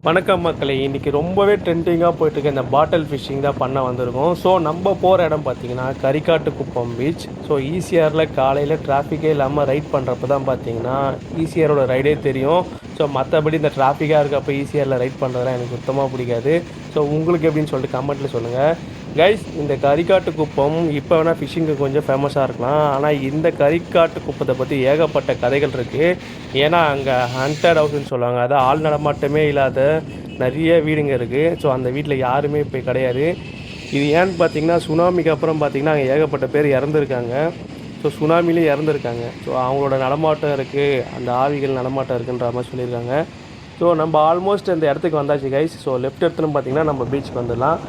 வணக்கம் மக்களே, இன்றைக்கி ரொம்பவே ட்ரெண்டிங்காக போயிட்டுருக்க இந்த பாட்டில் ஃபிஷ்ஷிங் தான் பண்ண வந்திருக்கோம். ஸோ நம்ம போகிற இடம் பார்த்திங்கன்னா கரிக்காட்டுக்குப்பம் பீச். ஸோ ஈசிஆரில் காலையில் டிராஃபிக்கே இல்லாமல் ரைட் பண்ணுறப்ப தான் பார்த்திங்கன்னா ஈசிஆரோட ரைடே தெரியும். ஸோ மற்றபடி இந்த டிராஃபிக்காக இருக்கப்போ ஈசிஆரில் ரைட் பண்ணுறதுலாம் எனக்கு சுத்தமாக பிடிக்காது. ஸோ உங்களுக்கு எப்படின்னு சொல்லிட்டு கமெண்ட்டில் சொல்லுங்கள் கைஸ். இந்த கரிக்காட்டுக்குப்பம் இப்போ வேணால் ஃபிஷ்ஷிங்கு கொஞ்சம் ஃபேமஸாக இருக்கலாம், ஆனால் இந்த கரிக்காட்டுக்குப்பத்தை பற்றி ஏகப்பட்ட கதைகள் இருக்குது. ஏன்னா அங்கே ஹண்டட் ஹவுஸ்ன்னு சொல்லுவாங்க, அதாவது ஆள் நடமாட்டமே இல்லாத நிறைய வீடுங்க இருக்குது. ஸோ அந்த வீட்டில் யாருமே இப்போ கிடையாது. இது ஏன்னு பார்த்தீங்கன்னா சுனாமிக்கு அப்புறம் பார்த்திங்கன்னா அங்கே ஏகப்பட்ட பேர் இறந்துருக்காங்க. ஸோ சுனாமிலே இறந்துருக்காங்க. ஸோ அவங்களோட நடமாட்டம் இருக்குது, அந்த ஆவிகள் நடமாட்டம் இருக்குன்ற மாதிரி சொல்லியிருக்காங்க. ஸோ நம்ம ஆல்மோஸ்ட் இந்த இடத்துக்கு வந்தாச்சு கைஸ். ஸோ லெஃப்ட் எடுத்துன்னு பார்த்திங்கன்னா நம்ம பீச்சுக்கு வந்துடலாம்.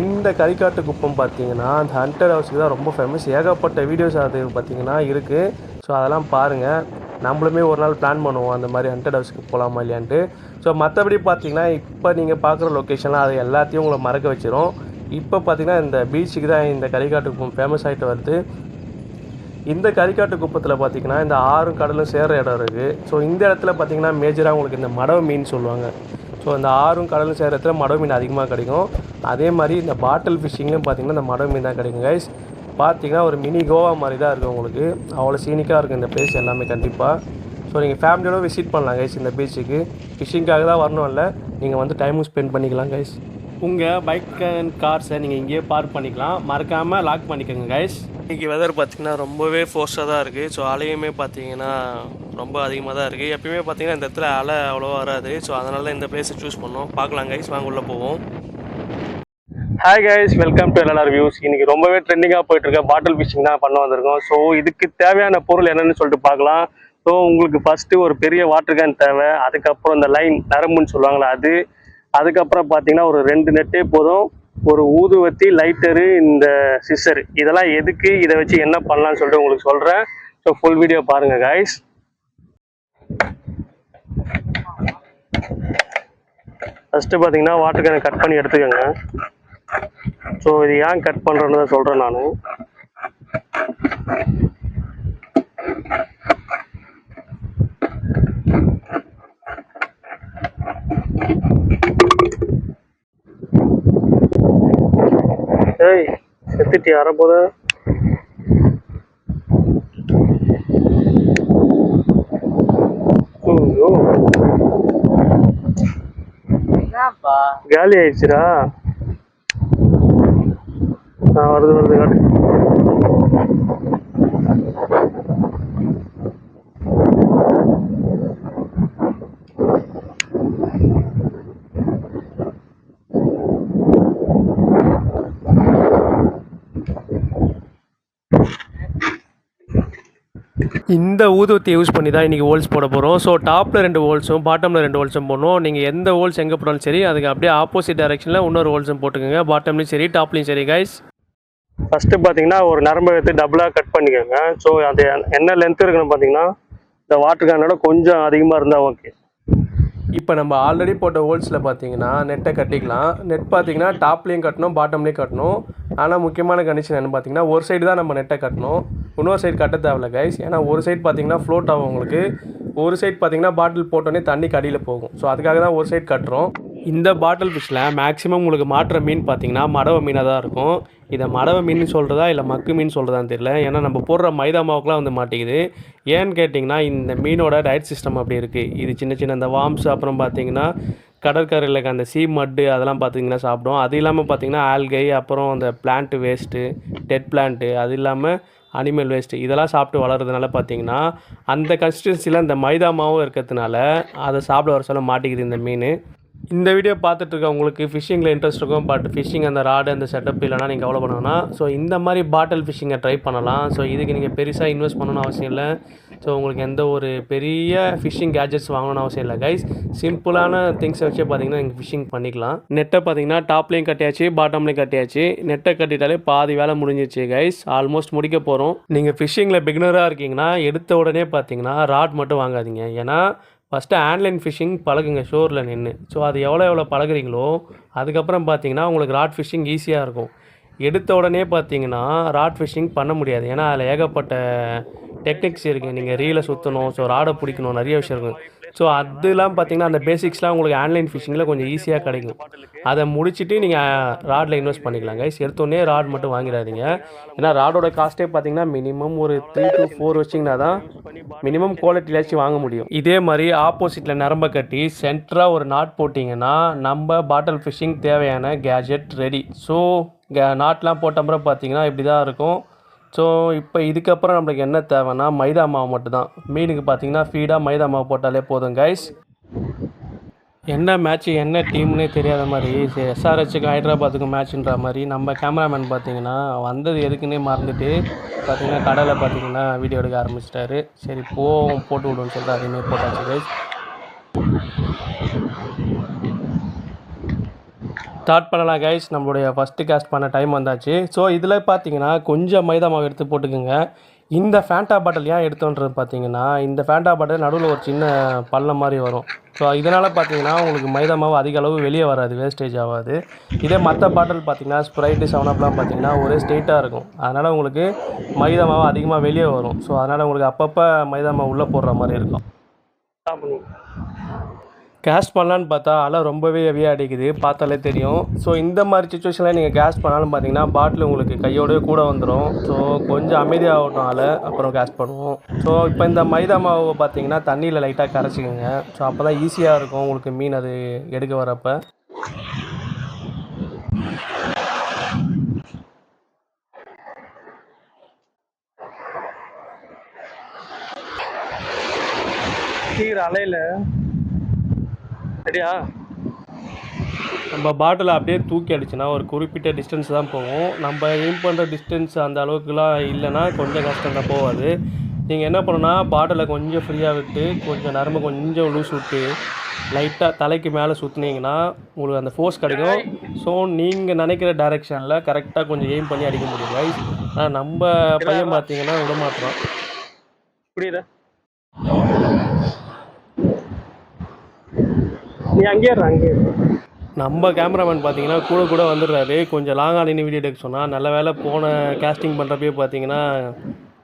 இந்த கரிக்காட்டுக்குப்பம் பார்த்திங்கன்னா அந்த ஹண்டட் ஹவுஸுக்கு தான் ரொம்ப ஃபேமஸ். ஏகப்பட்ட வீடியோஸ் அது பார்த்திங்கன்னா இருக்குது. ஸோ அதெல்லாம் பாருங்கள். நம்மளுமே ஒரு நாள் பிளான் பண்ணுவோம் அந்த மாதிரி ஹண்டட் ஹவுஸுக்கு போகலாமா இல்லையான்ட்டு. ஸோ மற்றபடி பார்த்திங்கன்னா இப்போ நீங்கள் பார்க்குற லொக்கேஷன்லாம் அது எல்லாத்தையும் உங்களை மறக்க வச்சிரும். இப்போ பார்த்திங்கன்னா இந்த பீச்சுக்கு தான் இந்த கரிக்காட்டுக்குப்பம் ஃபேமஸ் ஆகிட்டு வருது. இந்த கரிக்காட்டுக்குப்பத்தில் பார்த்திங்கன்னா இந்த ஆறும் கடலும் சேர்கிற இடம் இருக்குது. ஸோ இந்த இடத்துல பார்த்திங்கன்னா மேஜராக உங்களுக்கு இந்த மடவு மீன் சொல்லுவாங்க. ஸோ இந்த ஆறும் கடலும் சேர்கிற இடத்துல மடவு மீன் அதிகமாக கிடைக்கும். அதே மாதிரி இந்த பாட்டில் ஃபிஷ்ஷிங்லேயும் பார்த்திங்கன்னா இந்த மடவு மீன் தான் கிடைக்கும் கைஸ். பார்த்திங்கன்னா ஒரு மினி கோவா மாதிரி தான் இருக்குது உங்களுக்கு. அவ்வளோ சீனிக்காக இருக்குது இந்த பிளேஸ் எல்லாமே கண்டிப்பாக. ஸோ நீங்கள் ஃபேமிலியோட விசிட் பண்ணலாம் கைஸ். இந்த பீச்சுக்கு ஃபிஷ்ஷிங்காக தான் வரணும் இல்லை, நீங்கள் வந்து டைமும் ஸ்பெண்ட் பண்ணிக்கலாம் கைஸ். உங்கள் பைக் அண்ட் கார்ஸை நீங்கள் இங்கேயே பார்க் பண்ணிக்கலாம், மறக்காமல் லாக் பண்ணிக்கோங்க கைஸ். இன்றைக்கி வெதர் பார்த்திங்கன்னா ரொம்பவே ஃபோர்ஸாக தான் இருக்குது. ஸோ அலையுமே பார்த்திங்கன்னா ரொம்ப அதிகமாக தான் இருக்குது. எப்பயுமே பார்த்திங்கன்னா இந்த இடத்துல அலை அவ்வளோவா வராது. ஸோ அதனால இந்த பிளேஸை சூஸ் பண்ணோம். பார்க்கலாம் கைஸ், வாங்க உள்ளே போவோம். Hi guys, welcome to LLR views. இன்றைக்கி ரொம்பவே ட்ரெண்டிங்காக போயிட்டுருக்க பாட்டில் ஃபிஷ்ஷிங் தான் பண்ண வந்திருக்கோம். ஸோ இதுக்கு தேவையான பொருள் என்னென்னு சொல்லிட்டு பார்க்கலாம். ஸோ உங்களுக்கு ஃபஸ்ட்டு ஒரு பெரிய வாட்டர் கேன் தேவை. அதுக்கப்புறம் இந்த லைன் நரம்புன்னு சொல்லுவாங்களா அது. அதுக்கப்புறம் பார்த்தீங்கன்னா ஒரு 2 நெட்டே போதும். ஒரு ஊதுவத்தி, லைட்டரு, இந்த சிஸ்ஸர். இதெல்லாம் எதுக்கு, இதை வச்சு என்ன பண்ணலான்னு சொல்லிட்டு உங்களுக்கு சொல்கிறேன். ஸோ ஃபுல் வீடியோ பாருங்கள் கைஸ். ஃபஸ்ட்டு பார்த்தீங்கன்னா வாட்டர் கேனை கட் பண்ணி எடுத்துக்கோங்க. ஸோ இது ஏன் கட் பண்ணுறேன்னு தான் சொல்கிறேன் நான். ஏய் செத்துட்டி அறப்போத. காலி ஆயிடுச்சுடா. வருது காட்டு. இந்த ஊதுவத்தியை யூஸ் பண்ணி தான் இன்றைக்கி ஹோல்ஸ் போட போகிறோம். ஸோ டாப்பில் 2 ஹோல்ஸும் பாட்டமில் 2 ஹோல்ஸும் போடணும். நீங்கள் எந்த ஹோல்ஸ் எங்கே போட்டாலும் சரி, அதுக்கு அப்படியே ஆப்போசிட் டைரெக்ஷனில் இன்னொரு ஹோல்ஸும் போட்டுக்கோங்க. பாட்டம்லேயும் சரி, டாப்லேயும் சரி கைஸ். ஃபஸ்ட்டு பார்த்தீங்கன்னா ஒரு நரம்பை எடுத்து டபுளாக கட் பண்ணிக்கோங்க. ஸோ அது என்ன லென்த் இருக்குன்னு பார்த்தீங்கன்னா இந்த வாட்டர் கேனோட கொஞ்சம் அதிகமாக இருந்தால் ஓகே. இப்போ நம்ம ஆல்ரெடி போட்ட ஹோல்ஸில் பார்த்தீங்கன்னா நெட்டை கட்டிக்கலாம். நெட் பார்த்தீங்கன்னா டாப்லேயும் கட்டணும், பாட்டம்லேயும் கட்டணும். ஆனால் முக்கியமான கண்டிஷன் என்ன பார்த்தீங்கன்னா ஒரு சைடு தான் நம்ம நெட்டை கட்டணும், இன்னொரு சைடு கட்ட தேவையில்ல கைஸ். ஏன்னா ஒரு சைடு பார்த்தீங்கன்னா ஃப்ளோட் ஆகும் உங்களுக்கு, ஒரு சைடு பார்த்தீங்கன்னா பாட்டில் போட்டோன்னே தண்ணி கடியில் போகும். ஸோ அதுக்காக தான் ஒரு சைடு கட்டுறோம். இந்த பாட்டில் ஃபிஷ்ஷில் மேக்ஸிமம் உங்களுக்கு மாட்டுற மீன் பார்த்தீங்கன்னா மடவை மீனாக தான் இருக்கும். இதை மடவை மீன் சொல்கிறதா இல்லை மக்கு மீன் சொல்கிறதான்னு தெரியல. ஏன்னா நம்ம போடுற மைதா மாவுக்குலாம் வந்து மாட்டேங்குது. ஏன்னு கேட்டிங்கன்னா இந்த மீனோட டயட் சிஸ்டம் அப்படி இருக்குது. இது சின்ன சின்ன இந்த வாம்ஸ், அப்புறம் பார்த்திங்கன்னா கடற்கரையில் இருக்க அந்த சீ மட்டு அதெல்லாம் பார்த்திங்கன்னா சாப்பிடும். அது இல்லாமல் பார்த்திங்கன்னா ஆல்கை, அப்புறம் அந்த பிளான்ட் வேஸ்ட்டு, டெட் பிளான்ட்டு, அது இல்லாமல் அனிமல் வேஸ்ட்டு, இதெல்லாம் சாப்பிட்டு வளர்கிறதுனால பார்த்திங்கன்னா அந்த கன்சிஸ்டன்சியில் இந்த மைதா மாவும் இருக்கிறதுனால அதை சாப்பிட வர சொல்ல மாட்டேங்குது இந்த மீன். இந்த வீடியோ பார்த்துட்டு இருக்க உங்களுக்கு ஃபிஷ்ஷிங்கில் இன்ட்ரெஸ்ட் இருக்கும், பட் ஃபிஷ்ஷிங் அந்த ராடு அந்த செட்டப் இல்லைனா நீங்கள் கவலை பண்ணணும்னா ஸோ இந்த மாதிரி பாட்டில் ஃபிஷ்ஷிங்கை ட்ரை பண்ணலாம். ஸோ இதுக்கு நீங்கள் பெருசாக இன்வெஸ்ட் பண்ணணும்னு அவசியம் இல்லை. ஸோ உங்களுக்கு எந்த ஒரு பெரிய ஃபிஷ்ஷிங் கேஜெட்ஸ் வாங்கணும்னு அவசியம் இல்லை கைஸ். சிம்பிளான திங்ஸை வச்சே பார்த்தீங்கன்னா நீங்கள் ஃபிஷ்ஷிங் பண்ணிக்கலாம். நெட்டை பார்த்தீங்கன்னா டாப்லேயும் கட்டியாச்சு, பாட்டம்லேயும் கட்டியாச்சு. நெட்டை கட்டிட்டாலே பாதி வேலை முடிஞ்சிச்சு கைஸ். ஆல்மோஸ்ட் முடிக்க போகிறோம். நீங்கள் ஃபிஷ்ஷிங்கில் பிகினராக இருக்கீங்கன்னா எடுத்த உடனே பார்த்தீங்கன்னா ராட் மட்டும் வாங்காதீங்க. ஏன்னா ஃபஸ்ட்டு ஆன்லைன் ஃபிஷ்ஷிங் பழகுங்க ஷோரில் நின்று. ஸோ அது எவ்வளோ பழகுறீங்களோ அதுக்கப்புறம் பார்த்தீங்கன்னா உங்களுக்கு ராட் ஃபிஷ்ஷிங் ஈஸியாக இருக்கும். எடுத்த உடனே பார்த்தீங்கன்னா ராட் ஃபிஷ்ஷிங் பண்ண முடியாது. ஏன்னா அதில் ஏகப்பட்ட டெக்னிக்ஸ் இருக்குது. நீங்கள் ரீலை சுற்றணும், ஸோ ராடை பிடிக்கணும், நிறைய விஷயம் இருக்குது. ஸோ அதெல்லாம் பார்த்தீங்கன்னா அந்த பேசிக்ஸ்லாம் உங்களுக்கு ஆன்லைன் ஃபிஷிங்கில் கொஞ்சம் ஈஸியாக கிடைக்கும். அதை முடிச்சுட்டு நீங்கள் ராடில் இன்வெஸ்ட் பண்ணிக்கலாம் கைஸ். எடுத்தோடனே ராட் மட்டும் வாங்கிடாதீங்க. ஏன்னா ராடோட காஸ்ட்டே பார்த்தீங்கன்னா மினிமம் ஒரு 3 to 4 வச்சிங்கன்னா தான் மினிமம் குவாலிட்டியாச்சும் வாங்க முடியும். இதே மாதிரி ஆப்போசிட்டில் நரம்ப கட்டி சென்டராக ஒரு நாட் போட்டிங்கன்னா நம்ம பாட்டில் ஃபிஷிங் தேவையான கேஜெட் ரெடி. ஸோ நாட்லாம் போட்ட அப்புறம் பார்த்தீங்கன்னா இப்படி தான் இருக்கும். ஸோ இப்போ இதுக்கப்புறம் நம்மளுக்கு என்ன தேவைன்னா மைதா மாவு மட்டும்தான். மீனுக்கு பார்த்தீங்கன்னா ஃபீடாக மைதா மாவு போட்டாலே போதும் கைஸ். என்ன மேட்ச்சு என்ன டீம்னே தெரியாத மாதிரி எஸ்ஆர்ஹெச்சுக்கும் ஹைதராபாத்துக்கும் மேட்ச்ன்ற மாதிரி நம்ம கேமராமேன் பார்த்தீங்கன்னா வந்தது எதுக்குன்னே மறந்துட்டு பார்த்தீங்கன்னா கடலில் பார்த்தீங்கன்னா வீடியோ எடுக்க ஆரம்பிச்சிட்டாரு. சரி போவோம் போட்டு விடுவோம்னு சொல்லிட்டு அதுமாரி போட்டாச்சு கைஸ். ஸ்டார்ட் பண்ணலாம் கைஸ். நம்மளுடைய ஃபஸ்ட்டு கேஸ்ட் பண்ண டைம் வந்தாச்சு. ஸோ இதில் பார்த்தீங்கன்னா கொஞ்சம் மைதா மாவு எடுத்து போட்டுக்குங்க. இந்த ஃபேண்டா பாட்டில் ஏன் எடுத்தோன்றது பார்த்தீங்கன்னா இந்த ஃபேண்டா பாட்டில் நடுவில் ஒரு சின்ன பள்ளம் மாதிரி வரும். ஸோ இதனால் பார்த்தீங்கன்னா உங்களுக்கு மைதா மாவு அதிக அளவு வெளியே வராது, வேஸ்டேஜ் ஆகாது. இதே மற்ற பாட்டில் பார்த்தீங்கன்னா ஸ்ப்ரைட்டு 7 பார்த்தீங்கன்னா ஒரே ஸ்ட்ரெயிட்டாக இருக்கும். அதனால் உங்களுக்கு மைதா மாவு அதிகமாக வெளியே வரும். ஸோ அதனால் உங்களுக்கு அப்பப்போ மைதா மாவு உள்ளே போடுற மாதிரி இருக்கும். கேஸ்ட் பண்ணலான்னு பார்த்தா அலை ரொம்பவே ஹெவியாக அடிக்குது, பார்த்தாலே தெரியும். ஸோ இந்த மாதிரி சுச்சுவேஷனில் நீங்கள் கேஸ்ட் பண்ணாலும் பார்த்தீங்கன்னா பாட்டில் உங்களுக்கு கையோடய கூட வந்துடும். ஸோ கொஞ்சம் அமைதியாகட்டும் அலை, அப்புறம் கேஸ்ட் பண்ணுவோம். ஸோ இப்போ இந்த மைதா மாவை பார்த்தீங்கன்னா தண்ணியில் லைட்டாக கரைச்சிக்கோங்க. ஸோ அப்போ தான் ஈஸியாக இருக்கும் உங்களுக்கு மீன் அது எடுக்க வரப்போ. அலையில் சரியா நம்ம பாட்டில் அப்படியே தூக்கி அடிச்சுன்னா ஒரு குறிப்பிட்ட டிஸ்டன்ஸ் தான் போகும். நம்ம எய்ம் பண்ணுற டிஸ்டன்ஸ் அந்த அளவுக்குலாம் இல்லைன்னா கொஞ்சம் கஷ்டம் தான் போகாது. நீங்கள் என்ன பண்ணணுன்னா பாட்டிலை கொஞ்சம் ஃப்ரீயாக விட்டு கொஞ்சம் நரம்பு கொஞ்சம் லூஸ் விட்டு லைட்டாக தலைக்கு மேலே சுற்றுனீங்கன்னா உங்களுக்கு அந்த ஃபோர்ஸ் கிடைக்கும். ஸோ நீங்கள் நினைக்கிற டைரெக்ஷனில் கரெக்டாக கொஞ்சம் எய்ம் பண்ணி அடிக்க முடியும் கைஸ். ஆனால் நம்ம பையன் பார்த்தீங்கன்னா விட மாட்டோம். புரியுதா? நீ அங்கேயே நம்ம கேமராமேன் பார்த்தீங்கன்னா கூட வந்துடுறாரு. கொஞ்சம் லாங்காக நின்று வீடியோ எடுக்க சொன்னால் நல்ல வேலை போன கேஸ்டிங் பண்ணுறப்பே பார்த்தீங்கன்னா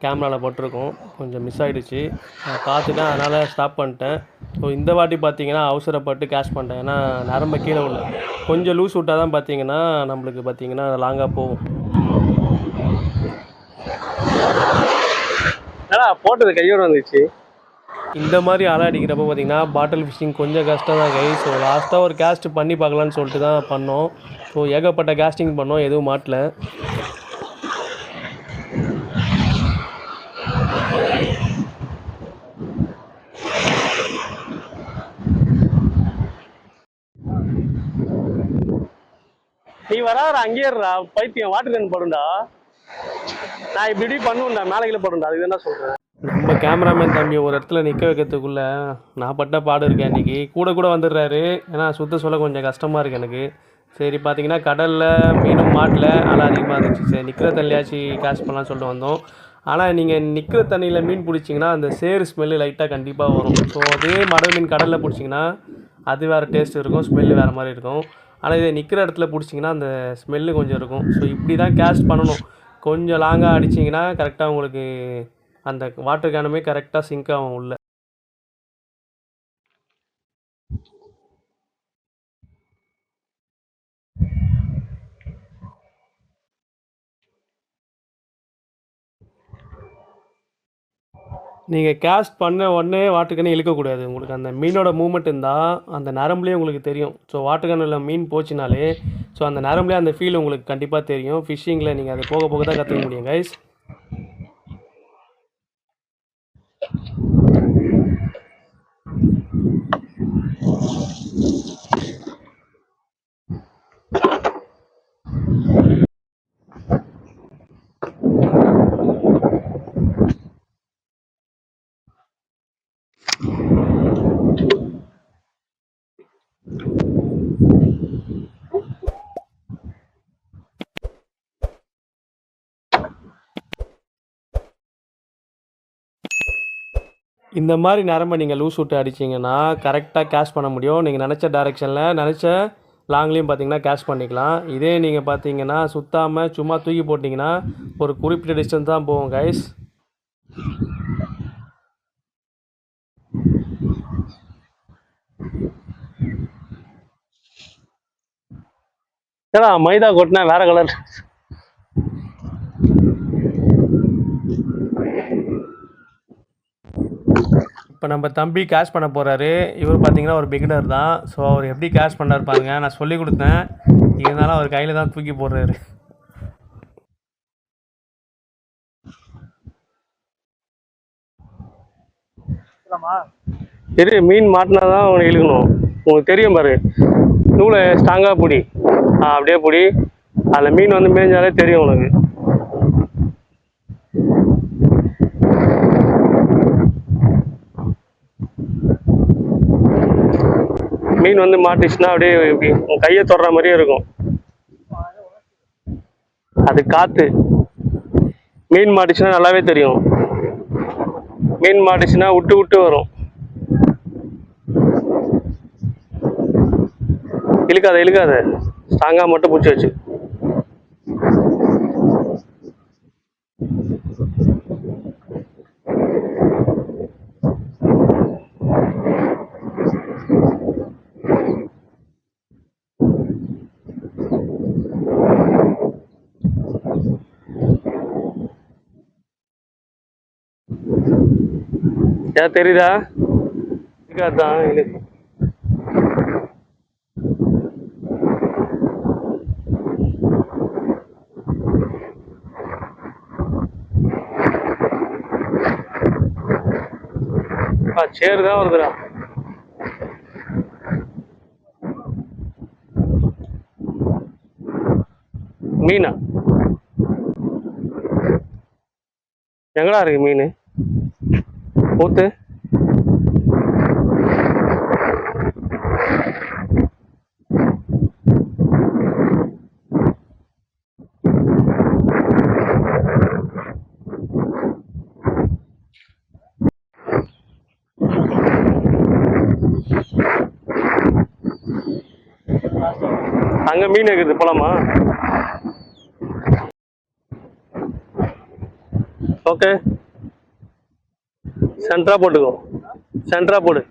கேமராவில் போட்டிருக்கோம், கொஞ்சம் மிஸ் ஆகிடுச்சு. நான் பார்த்துட்டேன், அதனால் ஸ்டாப் பண்ணிட்டேன். ஸோ இந்த வாட்டி பார்த்தீங்கன்னா அவசரப்பட்டு கேஸ்ட் பண்ணிட்டேன். ஏன்னா நரம்ப கீழே உள்ள கொஞ்சம் லூஸ் விட்டால் தான் பார்த்தீங்கன்னா நம்மளுக்கு பார்த்தீங்கன்னா லாங்காக போகும். ஏன்னா போட்டது கையோடு வந்துச்சு. இந்த மாதிரி அலை அடிக்கிறப்ப பார்த்தீங்கன்னா பாட்டில் ஃபிஷிங் கொஞ்சம் கஷ்டம் தான் கைஸ். ஸோ லாஸ்ட்டாக ஒரு கேஸ்ட் பண்ணி பார்க்கலான்னு சொல்லிட்டு தான் பண்ணோம். ஸோ ஏகப்பட்ட கேஸ்டிங் பண்ணோம், எதுவும் மாட்டல. நீ வராது அங்கேயே பைத்தியம் வாட்டர் கன் போடுண்டா. நான் இப்படி பண்ணுவேன்டா, மேலே கீழே போடுண்டா. அதுக்கு என்ன சொல்கிறேன். நம்ம கேமராமேன் தம்பி ஒரு இடத்துல நிற்க வைக்கிறதுக்குள்ளே நான் பட்ட பாடு இருக்கேன். இன்றைக்கி கூட வந்துடுறாரு. ஏன்னா சுத்த சொல்ல கொஞ்சம் கஷ்டமாக இருக்குது எனக்கு. சரி பார்த்தீங்கன்னா கடலில் மீனும் மாட்டில் அலை அதிகமாக இருந்துச்சு. சரி நிற்கிற தண்ணியாச்சு கேஷ் பண்ணலான்னு சொல்லிட்டு வந்தோம். ஆனால் நீங்கள் நிற்கிற தண்ணியில் மீன் பிடிச்சிங்கன்னா அந்த சேறு ஸ்மெல்லு லைட்டாக கண்டிப்பாக வரும். ஸோ அதே மடல் மீன் கடலில் பிடிச்சிங்கன்னா அது வேறு டேஸ்ட் இருக்கும், ஸ்மெல்லு வேறு மாதிரி இருக்கும். ஆனால் இதை நிற்கிற இடத்துல பிடிச்சிங்கன்னா அந்த ஸ்மெல்லு கொஞ்சம் இருக்கும். ஸோ இப்படி தான் கேஷ் பண்ணணும். கொஞ்சம் லாங்காக அடிச்சிங்கன்னா கரெக்டாக உங்களுக்கு அந்த வாட்டர் கேனுமே கரெக்டாக சிங்க் ஆகும் உள்ள. நீங்கள் கேஸ்ட் பண்ண உடனே வாட்டர் கேனை இழுக்கக்கூடாது. உங்களுக்கு அந்த மீனோட மூமெண்ட் இருந்தால் அந்த நரம்புலேயே உங்களுக்கு தெரியும். ஸோ வாட்டர் கேனில் மீன் போச்சுனாலே ஸோ அந்த நரம்புலேயே அந்த ஃபீல் உங்களுக்கு கண்டிப்பாக தெரியும். ஃபிஷ்ஷிங்கில் நீங்கள் அதை போக தான் கற்றுக்க முடியும் கைஸ். இந்த மாதிரி நரம்பை நீங்கள் லூஸ் விட்டு அடிச்சிங்கன்னா கரெக்டாக கேஷ் பண்ண முடியும். நீங்கள் நினச்ச டைரெக்ஷனில் நினச்ச லாங்லேயும் பார்த்தீங்கன்னா கேஷ் பண்ணிக்கலாம். இதே நீங்கள் பார்த்தீங்கன்னா சுத்தாமல் சும்மா தூக்கி போட்டிங்கன்னா ஒரு குறிப்பிட்ட டிஸ்டன்ஸ் தான் போகும் கைஸ். ஏடா மைதா கொட்டினா வேற கலர். இப்போ நம்ம தம்பி கேஷ் பண்ண போகிறாரு. இவர் பார்த்தீங்கன்னா ஒரு பிகினர் தான். ஸோ அவர் எப்படி கேஷ் பண்ணார் பாருங்க. நான் சொல்லி கொடுத்தேன், இருந்தாலும் அவர் கையில் தான் தூக்கி போடுறாரு. சரி, மீன் மாட்டினா தான் உனக்கு இழுக்கணும். உங்களுக்கு தெரியும் பாரு, நூலை ஸ்ட்ராங்காக பிடி. அப்படியே பிடி. அதில் மீன் வந்து மேய்ஞ்சாலே தெரியும் உனக்கு. மீன் வந்து மாட்டிச்சுன்னா அப்படியே இப்படி உன் கையை தொடுற மாதிரியே இருக்கும். அது காற்று. மீன் மாட்டிச்சுன்னா நல்லாவே தெரியும். மீன் மாட்டிச்சுன்னா விட்டு விட்டு வரும். இழுக்காத இழுக்காத, ஸ்ட்ராங்காக மட்டும் பிடிச்சி வச்சு. ஏன் தெரியுதா? இருக்காதான் இழுக்கு. சேரு தான் வருதுடா. மீனா எங்கடா இருக்கு மீன்? ஊத்து. அங்க மீன் இருக்குது, போலாமா? ஓகே, சென்டரா போட்டுக்கோ. சென்டரா போடு.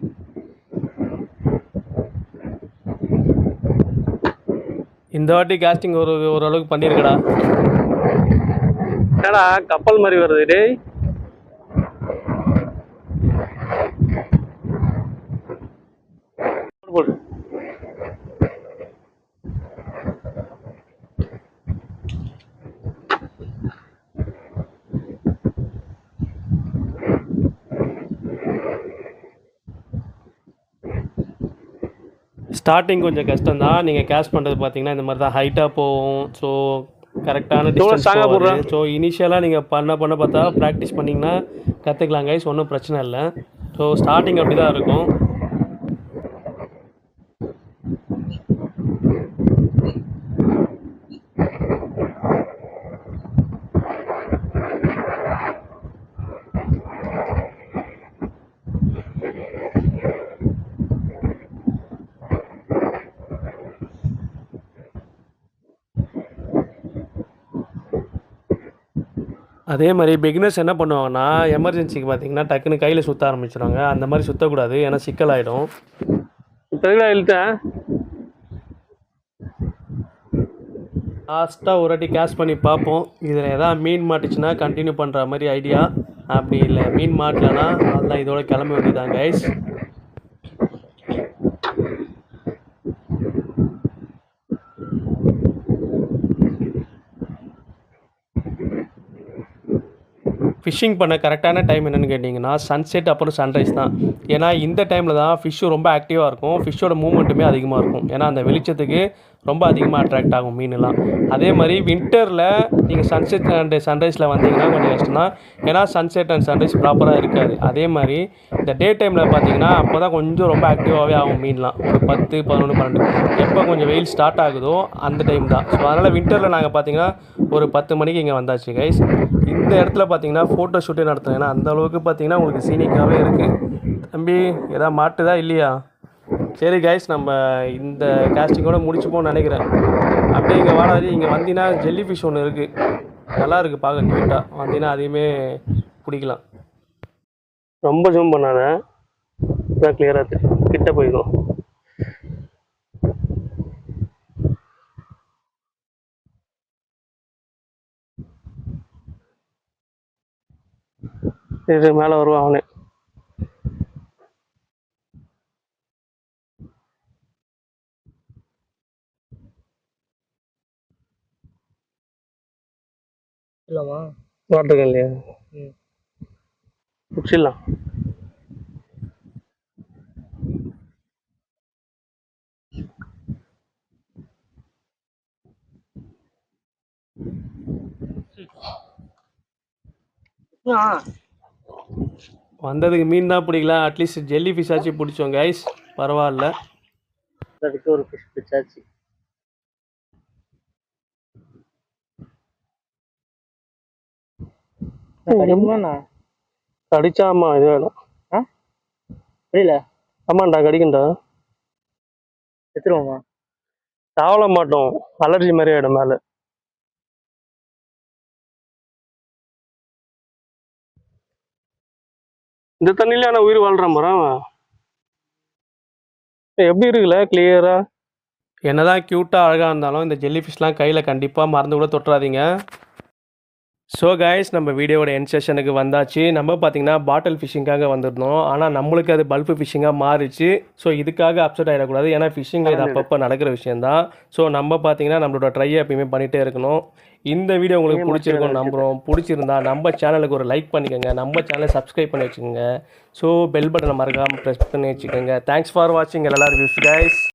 இந்த வாட்டி காஸ்டிங் ஓரளவுக்கு பண்ணியிருக்கடா. ஏடா கப்பல் மாதிரி வருது டேய். போடு. ஸ்டார்டிங் கொஞ்சம் கஷ்டம் தான். நீங்கள் கேஷ் பண்ணுறது பார்த்தீங்கன்னா இந்த மாதிரி தான் ஹைட்டாக போகும். ஸோ கரெக்டான டிஸ்டன்ஸ் போகும். ஸோ இனிஷியலாக நீங்கள் பண்ண பார்த்தா ப்ராக்டிஸ் பண்ணிங்கன்னா கற்றுக்கலாம் கைஸ், ஒன்றும் பிரச்சனை இல்லை. ஸோ ஸ்டார்டிங் அப்படி தான் இருக்கும். அதே மாதிரி பிகினர்ஸ் என்ன பண்ணுவாங்கன்னா, எமர்ஜென்சிக்கு பார்த்தீங்கன்னா டக்குன்னு கையில் சுற்ற ஆரம்பிச்சிடுவாங்க. அந்த மாதிரி சுற்றக்கூடாது, ஏன்னா சிக்கலாயிடும். இப்போ இழுத்தேன். லாஸ்ட்டாக ஒரு வாட்டி கேஷ் பண்ணி பார்ப்போம். இதில் எதாவது மீன் மாட்டுச்சுன்னா கண்டினியூ பண்ணுற மாதிரி ஐடியா. அப்படி இல்லை மீன் மாட்டலன்னா அதெல்லாம் இதோட கிளம்ப வேண்டியதான் கைஸ். ஃபிஷ்ஷிங் பண்ண கரெக்டான டைம் என்னென்னு கேட்டிங்கன்னா சன்செட் அப்புறம் சன்ரைஸ் தான். ஏன்னா இந்த டைமில் தான் ஃபிஷ்ஷு ரொம்ப ஆக்டிவாக இருக்கும். ஃபிஷ்ஷோட மூவ்மெண்ட்டுமே அதிகமாக இருக்கும். ஏன்னா அந்த வெளிச்சத்துக்கு ரொம்ப அதிகமாக அட்ராக்ட் ஆகும் மீன்லாம். அதே மாதிரி வின்டரில் நீங்கள் சன்செட் அண்ட் சன்ரைஸில் வந்தீங்கன்னா கொஞ்சம் கஷ்டம் தான். ஏன்னா சன்செட் அண்ட் சன்ரைஸ் ப்ராப்பராக இருக்காது. அதே மாதிரி இந்த டே டைமில் பார்த்தீங்கன்னா அப்போ தான் கொஞ்சம் ரொம்ப ஆக்டிவாகவே ஆகும் மீன்லாம். ஒரு 10, 11, 12 எப்போ கொஞ்சம் வெயில் ஸ்டார்ட் ஆகுதோ அந்த டைம் தான். ஸோ அதனால் வின்டரில் நாங்கள் பார்த்தீங்கன்னா ஒரு 10 மணிக்கு இங்கே வந்தாச்சு கைஸ். இந்த இடத்துல பார்த்தீங்கன்னா ஃபோட்டோ ஷூட்டே நடத்துகிறேன். ஏன்னா அந்தளவுக்கு பார்த்தீங்கன்னா உங்களுக்கு சீனிக்காகவே இருக்குது. தம்பி எதாவது மாட்டுதா இல்லையா? சரி கைஸ், நம்ம இந்த காஸ்டிங்கோட முடிச்சுப்போம்னு நினைக்கிறேன். அப்படியே இங்கே வாடாது, இங்கே வந்தீங்கன்னா ஜெல்லி ஃபிஷ் ஒன்று இருக்குது, நல்லா இருக்குது பார்க்க க்யூட்டாக. வந்தீங்கன்னா அதையுமே பிடிக்கலாம். ரொம்ப ஜூம் பண்ணாத, இதான் கிளியராக கிட்ட போய்க்கும். இது மேலே வருவான் அவனே. இல்லைம்மா வாட்டுக்கு இல்லையா? பிடிச்சிடலாம். வந்ததுக்கு மீன் தான் பிடிக்கல, அட்லீஸ்ட் ஜெல்லி ஃபிஷ் ஆச்சு பிடிச்சோம் கைஸ். பரவாயில்ல. அதுக்கு ஒரு ஃபிஷ் பிடிச்சாச்சு. கடிச்சா ஆமா இது வேணும். புரியல. ஆமாண்டா கடிக்கண்டா. எடுத்துருவோமா? சாவல மாட்டோம், அலர்ஜி மாதிரி ஆயிடும் மேலே. இந்த தண்ணியில ஆனால் உயிர் வாழ்றான் மரம். எப்படி இருக்குல்ல கிளியரா. என்னதான் க்யூட்டாக அழகாக இருந்தாலும் இந்த ஜெல்லி ஃபிஷ்லாம் கையில் கண்டிப்பாக மறந்து கூட தொட்டுறாதீங்க. ஸோ கைஸ், நம்ம வீடியோவோட எண்ட் செஷனுக்கு வந்தாச்சு. நம்ம பார்த்தீங்கன்னா பாட்டில் ஃபிஷிங்காக வந்திருந்தோம், ஆனால் நம்மளுக்கு அது பல்ஃபு ஃபிஷிங்காக மாறிச்சு. ஸோ இதுக்காக அப்செட் ஆகிடக்கூடாது, ஏன்னா ஃபிஷிங் இது அப்பப்போ நடக்கிற விஷயந்தான். ஸோ நம்ம பார்த்தீங்கன்னா நம்மளோட ட்ரையை எப்பயுமே பண்ணிகிட்டே இருக்கணும். இந்த வீடியோ உங்களுக்கு பிடிச்சிருக்கும் நம்புகிறோம். பிடிச்சிருந்தா நம்ம சேனலுக்கு ஒரு லைக் பண்ணிக்கோங்க, நம்ம சேனலை சப்ஸ்கிரைப் பண்ணி வச்சுக்கோங்க. ஸோ பெல் பட்டனை மறக்காமல் ப்ரெஸ் பண்ணி வச்சுக்கோங்க. தேங்க்ஸ் ஃபார் வாட்சிங் எல்லா ரிவ்யூஸ் கைஸ்.